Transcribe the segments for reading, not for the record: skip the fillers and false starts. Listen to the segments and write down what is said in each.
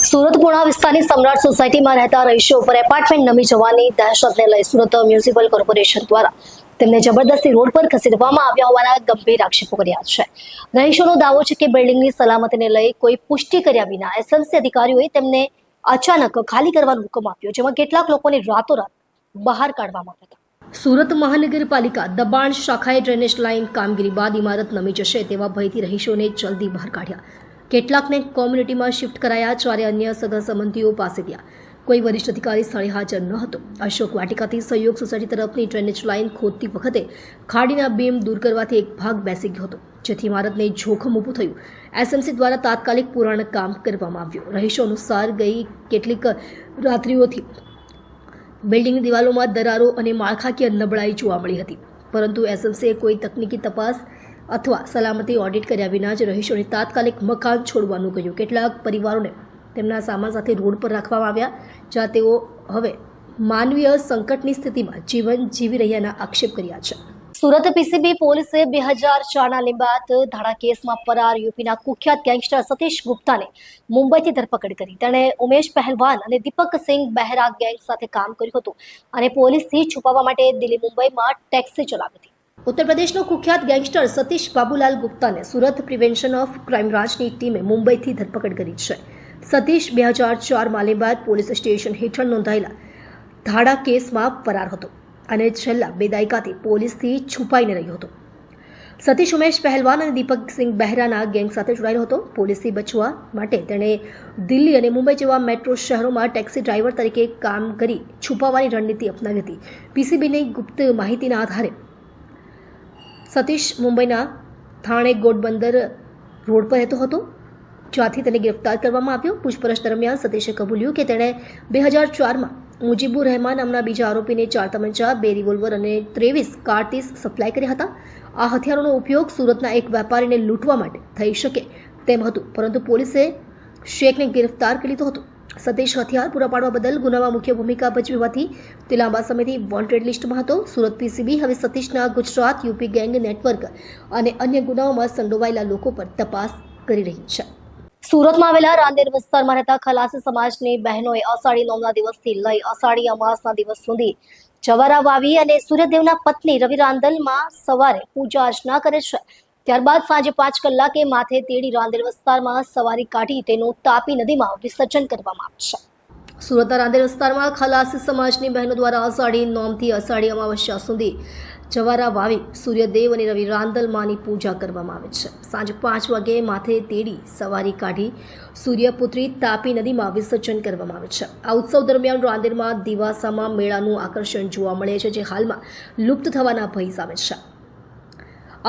સુરત પુણા વિસ્તારની સમ્રાટ સોસાયટીમાં રહેતા રહીશો ઉપર એપાર્ટમેન્ટ નમી જવાની દહેશતને લઈ સુરત મ્યુનિસિપલ કોર્પોરેશન દ્વારા તેમને જબરદસ્તી રોડ પર ખસેડવામાં આવ્યા હોવાના ગંભીર આક્ષેપો કર્યા છે. રહીશોનો દાવો છે કે બિલ્ડિંગની સલામતીને લઈ કોઈ પુષ્ટિ કર્યા વિના એસએમસી અધિકારીઓએ તેમને અચાનક ખાલી કરવાનો હુકમ આપ્યો, જેમાં કેટલાક લોકોને રાતોરાત બહાર કાઢવામાં આવ્યા હતા. સુરત મહાનગરપાલિકા દબાણ શાખાએ ડ્રેનેજ લાઇન કામગીરી બાદ ઇમારત નમી જશે તેવા ભયથી રહીશોને જલ્દી બહાર કાઢ્યા. કેટલાકને કોમ્યુનિટીમાં શિફ્ટ કરાયા, જ્યારે અન્ય સગા સંબંધીઓ પાસે ગયા. કોઈ વરિષ્ઠ અધિકારી સ્થળે હાજર ન હતો. અશોક વાટિકાથી સહયોગ સોસાયટી તરફની ડ્રેનેજ લાઇન ખોદતી વખતે ખાડીના બીમ દૂર કરવાથી એક ભાગ બેસી ગયો હતો, જેથી ઇમારતને જોખમ ઊભું થયું. એસએમસી દ્વારા તાત્કાલિક પુરાણ કામ કરવામાં આવ્યું. રહીશો અનુસાર ગઈ કેટલીક રાત્રિઓથી બિલ્ડિંગની દિવાલોમાં દરારો અને માળખાકીય નબળાઈ જોવા મળી હતી, પરંતુ એસએમસીએ કોઈ તકનીકી તપાસ અથવા સલામતી ઓડિટ કર્યા વિના જ રહીશોને તાત્કાલિક મકાન છોડવાનું કહ્યું. કેટલાક પરિવારોને તેમના સામાન સાથે રોડ પર રાખવામાં આવ્યા, જ્યાં તેઓ હવે માનવીય સંકટની સ્થિતિમાં જીવન જીવી રહ્યાના આક્ષેપ કર્યા છે. સુરત પીસીબી પોલીસે 2004ના લીંબાયત ધાડા કેસમાં ફરાર યુપીના કુખ્યાત ગેંગસ્ટર સતીશ ગુપ્તાને મુંબઈથી ધરપકડ કરી. તેણે ઉમેશ પહેલવાન અને દીપક સિંહ બહેરા ગેંગ સાથે કામ કર્યું હતું અને પોલીસથી છુપાવવા માટે દિલ્હી મુંબઈમાં ટેક્સી ચલાવી હતી. ઉત્તર પ્રદેશનો કુખ્યાત ગેંગસ્ટર સતીશ બાબુલાલ ગુપ્તાને સુરત પ્રિવેન્શન ઓફ ક્રાઇમ બ્રાન્ચની ટીમે મુંબઈથી ધરપકડ કરી છે. સતીશ 2004માં લીંબાયત પોલીસ સ્ટેશન હેઠળ નોંધાયેલા ધાડા કેસમાં ફરાર હતો અને છેલ્લા 2 દાયકાથી પોલીસથી છુપાઈને રહ્યો હતો. સતીશ ઉમેશ પહેલવાન અને દીપક સિંહ બહેરાના ગેંગ સાથે જોડાયેલો હતો. પોલીસથી બચવા માટે તેણે દિલ્હી અને મુંબઈ જેવા મેટ્રો શહેરોમાં ટેક્સી ડ્રાઈવર તરીકે કામ કરી છુપાવવાની રણનીતિ અપનાવી હતી. પીસીબીની ગુપ્ત માહિતીના આધારે સતીશ મુંબઈના થાણે ગોડબંદર રોડ પર રહેતો હતો, જ્યાંથી તેને ગ્રેફતાર કરવામાં આવ્યો. પૂછપરછ દરમિયાન સતીશે કબૂલ્યું કે તેણે 2004માં મુજીબુર રહેમાન નામના બીજા આરોપીને 4 તમંચા, 2 રિવોલ્વર અને 23 કારતીસ સપ્લાય કર્યા હતા. આ હથિયારોનો ઉપયોગ સુરતના એક વેપારીને લૂંટવા માટે થઈ શકે તેમ હતું, પરંતુ પોલીસે શેખને ગિરફ્તાર કરી લીધો હતો. સતીશ હથિયાર પૂરા પાડવા બદલ ગુનામાં મુખ્ય ભૂમિકા ભજવી હોવાથી તે લાંબા સમયથી વોન્ટેડ લિસ્ટમાં હતો. સુરત પીસીબી હવે સતીશના ગુજરાત યુપી ગેંગ નેટવર્ક અને અન્ય ગુનાઓમાં સંડોવાયેલા લોકો પર તપાસ કરી રહી છે. સુરતમાં આવેલા રાંદેર વિસ્તારમાં રહેતા ખલાસી સમાજની બહેનોએ અષાઢી નોમના દિવસથી લઈ અષાઢી અમાસના દિવસ સુધી જવારા વાવી અને સૂર્યદેવના પત્ની રવિ રાંદલમાં સવારે પૂજા અર્ચના કરે છે. ત્યારબાદ સાંજે 5 કલાકે માથે તેડી રાંદેર વિસ્તારમાં સવારી કાઢી તેનું તાપી નદીમાં વિસર્જન કરવામાં આવે છે. સુરતના રાંદેર વિસ્તારમાં ખલાસી સમાજની બહેનો દ્વારા અષાઢી નોમથી અષાઢી અમાવસ્યા સુધી જવારા વાવી સૂર્યદેવ અને રવિ રાંદલમાની પૂજા કરવામાં આવે છે. સાંજે 5 વાગે માથે તેડી સવારી કાઢી સૂર્યપુત્રી તાપી નદીમાં વિસર્જન કરવામાં આવે છે. આ ઉત્સવ દરમિયાન રાંદેરમાં દિવાસામાં મેળાનું આકર્ષણ જોવા મળે છે, જે હાલમાં લુપ્ત થવાના ભય સામે છે.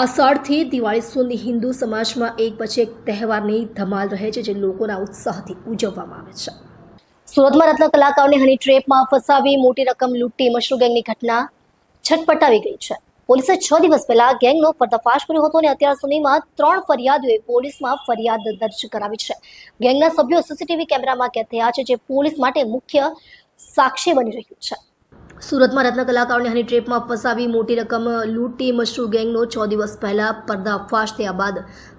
અષાઢથી દિવાળી સુધી હિન્દુ સમાજમાં એક પછી એક તહેવારની ધમાલ રહે છે, જે લોકોના ઉત્સાહથી ઉજવવામાં આવે છે. સુરતમાં રત્ન કલાકારોને હની ટ્રેપમાં ફસાવી મોટી રકમ લૂંટી મશરૂ ગેંગની ઘટના છટપટાવી ગઈ છે. પોલીસે 6 દિવસ પહેલા ગેંગનો પર્દાફાશ કર્યો હતો અને અત્યાર સુધીમાં 3 ફરિયાદીઓએ પોલીસમાં ફરિયાદ દર્જ કરાવી છે. ગેંગના સભ્યો સીસીટીવી કેમેરામાં કેદ થયા છે, જે પોલીસ માટે મુખ્ય સાક્ષી બની રહ્યું છે. સુરતમાં રત્ન કલાકારોને હની ટ્રેપમાં ફસાવી મોટી રકમ લૂંટી મશરૂ ગેંગનો 6 દિવસ પહેલા પર્દાફાશ થયા બાદ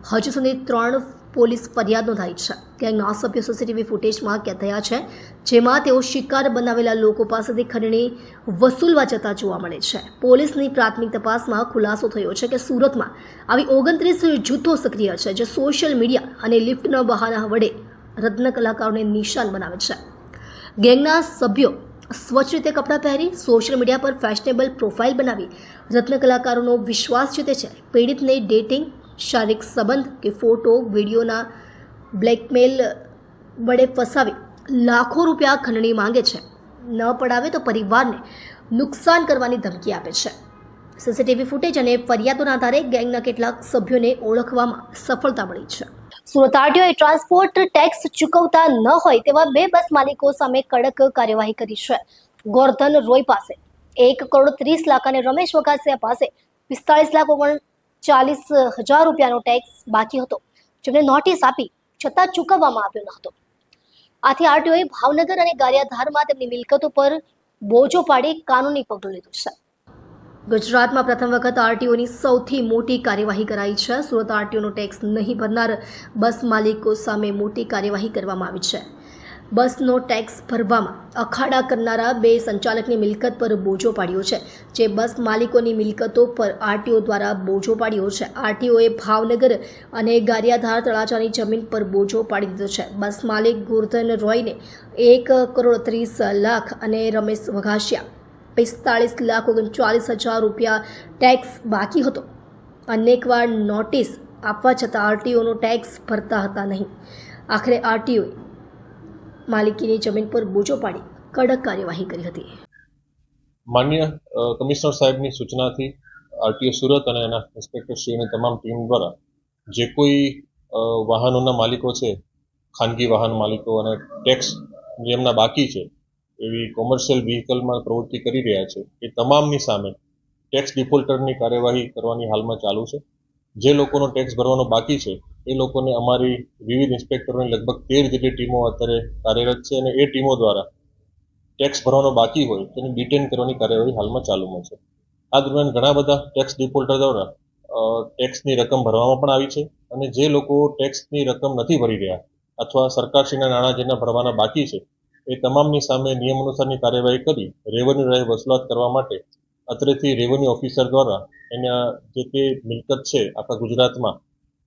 હજુ સુધી 3 પોલીસ ફરિયાદ નોંધાઈ છે. ગેંગના સભ્યો સીસીટીવી ફૂટેજમાં કેદ થયા છે, જેમાં તેઓ શિકાર બનાવેલા લોકો પાસેથી ખંડણી વસૂલવા જતા જોવા મળે છે. પોલીસની પ્રાથમિક તપાસમાં ખુલાસો થયો છે કે સુરતમાં આવી 29 જૂથો સક્રિય છે, જે સોશિયલ મીડિયા અને લિફ્ટના બહાના વડે રત્ન કલાકારોને નિશાન બનાવે છે. ગેંગના સભ્યો સ્વચ્છ રીતે કપડાં પહેરી સોશિયલ મીડિયા પર ફેશનેબલ પ્રોફાઇલ બનાવી રત્ન કલાકારોનો વિશ્વાસ જીતે છે. પીડિતને ડેટિંગ, શારીરિક સંબંધ કે ફોટો, વિડીયોના બ્લેકમેલ વડે ફસાવી લાખો રૂપિયા ખંડણી માંગે છે. ન પડાવે તો પરિવારને નુકસાન કરવાની ધમકી આપે છે. સીસીટીવી ફૂટેજ અને ફરિયાદોના આધારે ગેંગના કેટલાક સભ્યોને ઓળખવામાં સફળતા મળી છે. સુરત આરટીઓએ ટ્રાન્સપોર્ટ ટેક્સ ચૂકવતા ન હોય તેવા 2 બસ માલિકો સામે કડક કાર્યવાહી કરી છે. ગોરધન રોય પાસે 1,30,00,000 અને રમેશ વઘાસિયા પાસે 45,39,000 રૂપિયાનો ટેક્સ બાકી હતો, જેમને નોટિસ આપી છતાં ચૂકવવામાં આવ્યો ન હતો. આથી આરટીઓએ ભાવનગર અને ગારિયાધારમાં તેમની મિલકતો પર બોજો પાડી કાનૂની પગલું લીધું છે. ગુજરાતમાં પ્રથમ વખત આરટીઓની સૌથી મોટી કાર્યવાહી કરાઈ છે. સુરત આરટીઓનો ટેક્સ નહીં ભરનાર બસ માલિકો સામે મોટી કાર્યવાહી કરવામાં આવી છે. બસનો ટેક્સ ભરવામાં અખાડા કરનારા બે સંચાલકની મિલકત પર બોજો પાડ્યો છે, જે બસ માલિકોની મિલકતો પર આરટીઓ દ્વારા બોજો પાડ્યો છે. આરટીઓએ ભાવનગર અને ગારિયાધાર તળાજાની જમીન પર બોજો પાડી દીધો છે. બસ માલિક ગોરધન રોયને 1,30,00,000 અને રમેશ વઘાસિયા 45,39,000 રૂપિયા ટેક્સ બાકી હતો. અનેકવાર નોટિસ આપવા છતાં આરટીઓનો ટેક્સ ભરતા હતા નહીં. આખરે આરટીઓએ માલિકીની જમીન પર બોજો પાડી કડક કાર્યવાહી કરી હતી. માન્ય કમિશનર સાહેબની સૂચનાથી આરટીઓ સુરત અને એના ઇન્સ્પેક્ટરશ્રીની તમામ ટીમ દ્વારા જે કોઈ વાહનોના માલિકો છે, ખાનગી વાહન માલિકો અને ટેક્સ જેમના બાકી છે એવી કોમર્શિયલ વ્હીકલમાં પ્રવૃત્તિ કરી રહ્યા છે એ તમામની સામે ટેક્સ ડિફોલ્ટરની કાર્યવાહી કરવાની હાલમાં ચાલુ છે. જે લોકોનો ટેક્સ ભરવાનો બાકી છે એ લોકોને અમારી વિવિધ ઇન્સ્પેક્ટરોની લગભગ 13 જેટલી ટીમો અત્યારે કાર્યરત છે અને એ ટીમો દ્વારા ટેક્સ ભરવાનો બાકી હોય તેને ડિટેન કરવાની કાર્યવાહી હાલમાં ચાલુમાં છે. આ દરમિયાન ઘણા બધા ટેક્સ ડિફોલ્ટર દ્વારા ટેક્સની રકમ ભરવામાં પણ આવી છે અને જે લોકો ટેક્સની રકમ નથી ભરી રહ્યા અથવા સરકારશ્રીના નાણાં જેના ભરવાના બાકી છે એ તમામની સામે નિયમ અનુસારની કાર્યવાહી કરી રેવન્યુ રાહે વસૂલાત કરવા માટે અત્રેથી રેવન્યુ ઓફિસર દ્વારા એના જે તે મિલકત છે આખા ગુજરાતમાં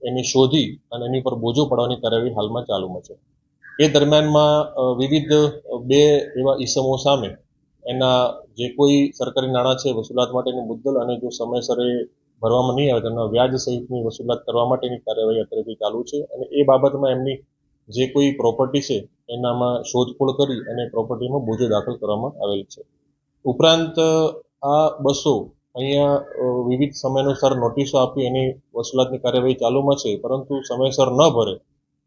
એની શોધી અને એની પર બોજો પાડવાની કાર્યવાહી હાલમાં ચાલુમાં છે. એ દરમિયાનમાં વિવિધ બે એવા ઈસમો સામે એના જે કોઈ સરકારી નાણાં છે વસૂલાત માટેની મુદ્દલ અને જો સમયસર એ ભરવામાં નહીં આવે તેમના વ્યાજ સહિતની વસૂલાત કરવા માટેની કાર્યવાહી અત્યારેથી ચાલુ છે અને એ બાબતમાં એમની જે કોઈ પ્રોપર્ટી છે એનામાં શોધખોળ કરી અને પ્રોપર્ટીમાં બોજો દાખલ કરવામાં આવેલ છે. ઉપરાંત આ બસો અહીંયા વિવિધ સમયાનુસાર નોટિસો આપી એની વસૂલાતની કાર્યવાહી ચાલુમાં છે, પરંતુ સમયસર ન ભરે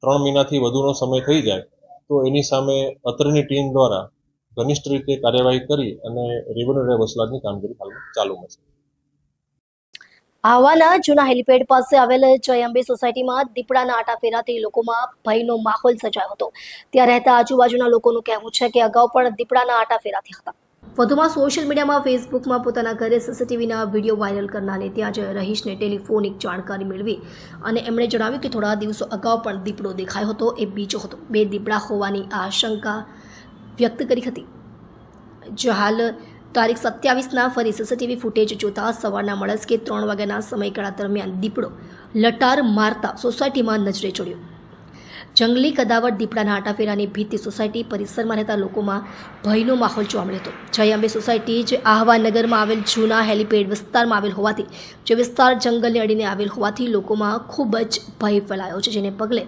3 મહિનાથી વધુનો સમય થઈ જાય તો એની સામે અત્રેની ટીમ દ્વારા ઘનિષ્ઠ રીતે કાર્યવાહી કરી અને રેવન્યુ વસૂલાતની કામગીરી હાલમાં ચાલુમાં છે. આહવાના જૂના હેલીપેડ પાસે આવેલ જય અંબે સોસાયટીમાં દીપડાના આટા ફેરાથી લોકોમાં ભયનો માહોલ સર્જાયો હતો. ત્યાં રહેતા આજુબાજુના લોકોનું કહેવું છે કે અગાઉ પણ દીપડાના આટા ફેરાથી હતા. વધુમાં સોશિયલ મીડિયામાં ફેસબુકમાં પોતાના ઘરે સીસીટીવીના વિડીયો વાયરલ કરનારને ત્યાં જ રહીશને ટેલિફોનિક જાણકારી મેળવી અને એમણે જણાવ્યું કે થોડા દિવસો અગાઉ પણ દીપડો દેખાયો હતો, એ બીજો હતો. 2 દીપડા હોવાની આશંકા વ્યક્ત કરી હતી. જો હાલ તારીખ 27ના ફરી સીસીટીવી ફૂટેજ જોતા સવારના મળસ્કે 3 વાગ્યાના સમયગાળા દરમિયાન દીપડો લટાર મારતા સોસાયટીમાં નજરે ચડ્યો. જંગલી કદાવર દીપડાના આટાફેરાની ભીતિ સોસાયટી પરિસરમાં રહેતા લોકોમાં ભયનો માહોલ જોવા મળ્યો હતો. જય અંબે સોસાયટી જે આહવા નગરમાં આવેલ જૂના હેલીપેડ વિસ્તારમાં આવેલ હોવાથી જે વિસ્તાર જંગલને અડીને આવેલ હોવાથી લોકોમાં ખૂબ જ ભય ફેલાયો છે, જેને પગલે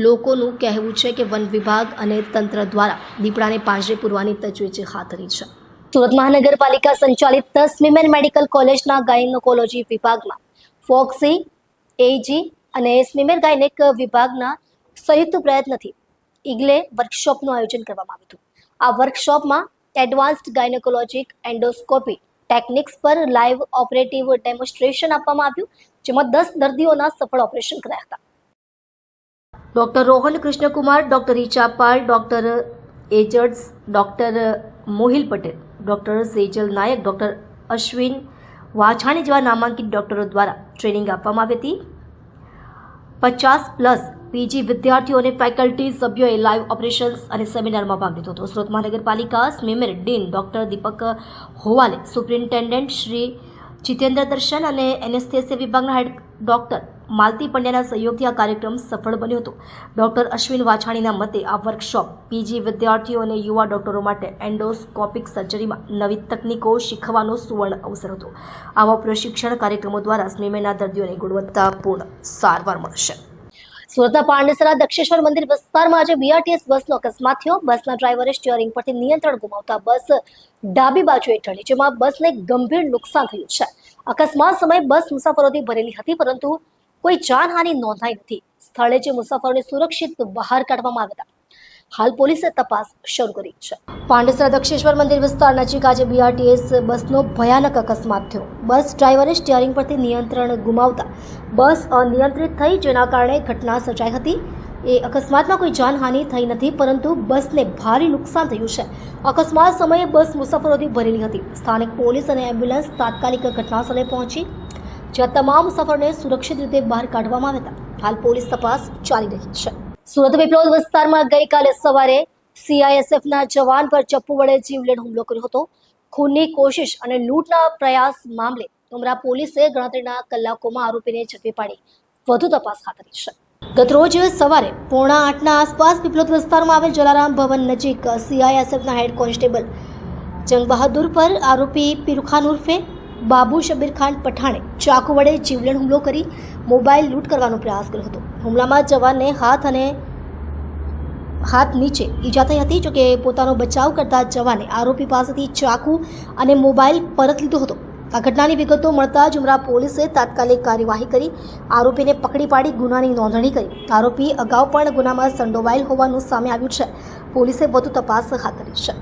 લોકોનું કહેવું છે કે વન વિભાગ અને તંત્ર દ્વારા દીપડાને પાંજરે પૂરવાની તજવીજ હાથ ધરી છે. સુરત મહાનગરપાલિકા સંચાલિત સ્મીમેર મેડિકલ કોલેજના ગાયનેકોલોજી વિભાગમાં ફોક્સી, એજી અને સ્મીમેર ગાયનેક વિભાગના સંયુક્ત પ્રયત્નથી ઇગ્લે વર્કશોપનું આયોજન કરવામાં આવ્યું હતું. આ વર્કશોપમાં એડવાન્સ્ડ ગાયનેકોલોજીક એન્ડોસ્કોપી ટેકનિક્સ પર લાઈવ ઓપરેટિવ ડેમોન્સ્ટ્રેશન આપવામાં આવ્યું, જેમાં 10 દર્દીઓના સફળ ઓપરેશન કરાયા હતા. Doctor Rohan Krishnakumar, doctor Richa Pal, doctor એજર્સ, doctor Mohil Patel, doctor Sejal Nayak, doctor Ashwin Vachhani જેવા નામાંકિત ડોક્ટરો દ્વારા ટ્રેનિંગ આપવામાં આવી હતી. 50+ પીજી વિદ્યાર્થીઓ અને ફેકલ્ટી સભ્યોએ લાઈવ ઓપરેશન્સ અને સેમિનારમાં ભાગ લીધો હતો. સુરત મહાનગરપાલિકા સ્મીમેર ડીન ડોક્ટર દીપક હોવાલે, સુપ્રિન્ટેન્ડન્ટ શ્રી જીતેન્દ્ર દર્શન અને એનેસ્થેસિયા વિભાગના હેડ ડોક્ટર માલતી પંડ્યાના સહયોગથી આ કાર્યક્રમ સફળ બન્યો હતો. ડોક્ટર અશ્વિન વાછાણીના મતે આ વર્કશોપ પીજી વિદ્યાર્થીઓ અને યુવા ડોક્ટરો માટે એન્ડોસ્કોપિક સર્જરીમાં નવી તકનીકો શીખવાનો સુવર્ણ અવસર હતો. આવા પ્રશિક્ષણ કાર્યક્રમો દ્વારા સ્મીમેરના દર્દીઓને ગુણવત્તાપૂર્ણ સારવાર મળશે. સુરતના પાંડેસરા દક્ષેશ્વર મંદિર વિસ્તારમાં આજે બીઆરટીએસ બસનો અકસ્માત થયો. બસના ડ્રાઈવરે સ્ટીયરિંગ પરથી નિયંત્રણ ગુમાવતા બસ ડાબી બાજુએ ઢળી, જેમાં બસને ગંભીર નુકસાન થયું છે. અકસ્માત સમયે બસ મુસાફરોથી ભરેલી હતી, પરંતુ કોઈ જાનહાનિ નોંધાઈ નથી. સ્થળે જે મુસાફરોને સુરક્ષિત બહાર કાઢવામાં આવ્યા હતા. હાલ પોલીસે તપાસ શરૂ કરી છે. પાંડેસરા દક્ષેશ્વર મંદિર વિસ્તાર નજીક આજે બીઆરટીએસ બસનો ભયાનક અકસ્માત થયો. બસ ડ્રાઈવરે સ્ટીયરિંગ પરથી નિયંત્રણ ગુમાવતા બસ અનિયંત્રિત થઈ, જેના કારણે ઘટના સર્જાઈ હતી. એ અકસ્માતમાં કોઈ જાનહાનિ થઈ નથી, પરંતુ બસને ભારે નુકસાન થયું છે. અકસ્માત સમયે બસ મુસાફરોથી ભરેલી હતી. સ્થાનિક પોલીસ અને એમ્બ્યુલન્સ તાત્કાલિક ઘટનાસ્થળે પહોંચી, જ્યાં તમામ મુસાફરોને સુરક્ષિત રીતે બહાર કાઢવામાં આવ્યા હતા. હાલ પોલીસ તપાસ ચાલી રહી છે. સુરત વિપ્લવ વિસ્તારમાં ગઈકાલે સવારે સીઆઈએસએફના જવાન પર ચપ્પુ વડે જીવલેણ હુમલો કર્યો હતો. ખૂનની કોશિશ અને લૂંટના પ્રયાસ મામલે ઉમરા પોલીસે ગણતરીના કલાકોમાં આરોપીને ઝડપી પાડી વધુ તપાસ હાથ ધરી છે. ગતરોજ સવારે 7:45 આસપાસ પીપલોદ વિસ્તારમાં આવેલ જલારામ ભવન નજીક સીઆઈએસએફના હેડ કોન્સ્ટેબલ જંગ બહાદુર પર આરોપી પીરુખાન ઉર્ફે બાબુ શબીર ખાન પઠાણે ચાકુ વડે જીવલેણ હુમલો કરી મોબાઈલ લૂંટ કરવાનો પ્રયાસ કર્યો હતો. હુમલામાં જવાનને હાથ નીચે ઈજા થઈ હતી. જોકે પોતાનો બચાવ કરતા જવાને આરોપી પાસેથી ચાકુ અને મોબાઈલ પરત લીધો હતો. આ ઘટનાની વિગતો મળતા જ ઉમરા પોલીસે તાત્કાલિક કાર્યવાહી કરી આરોપીને પકડી પાડી ગુનાની નોંધણી કરી. આરોપી અગાઉ પણ ગુનામાં સંડોવાયેલ હોવાનું સામે આવ્યું છે. પોલીસે વધુ તપાસ હાથ ધરી છે.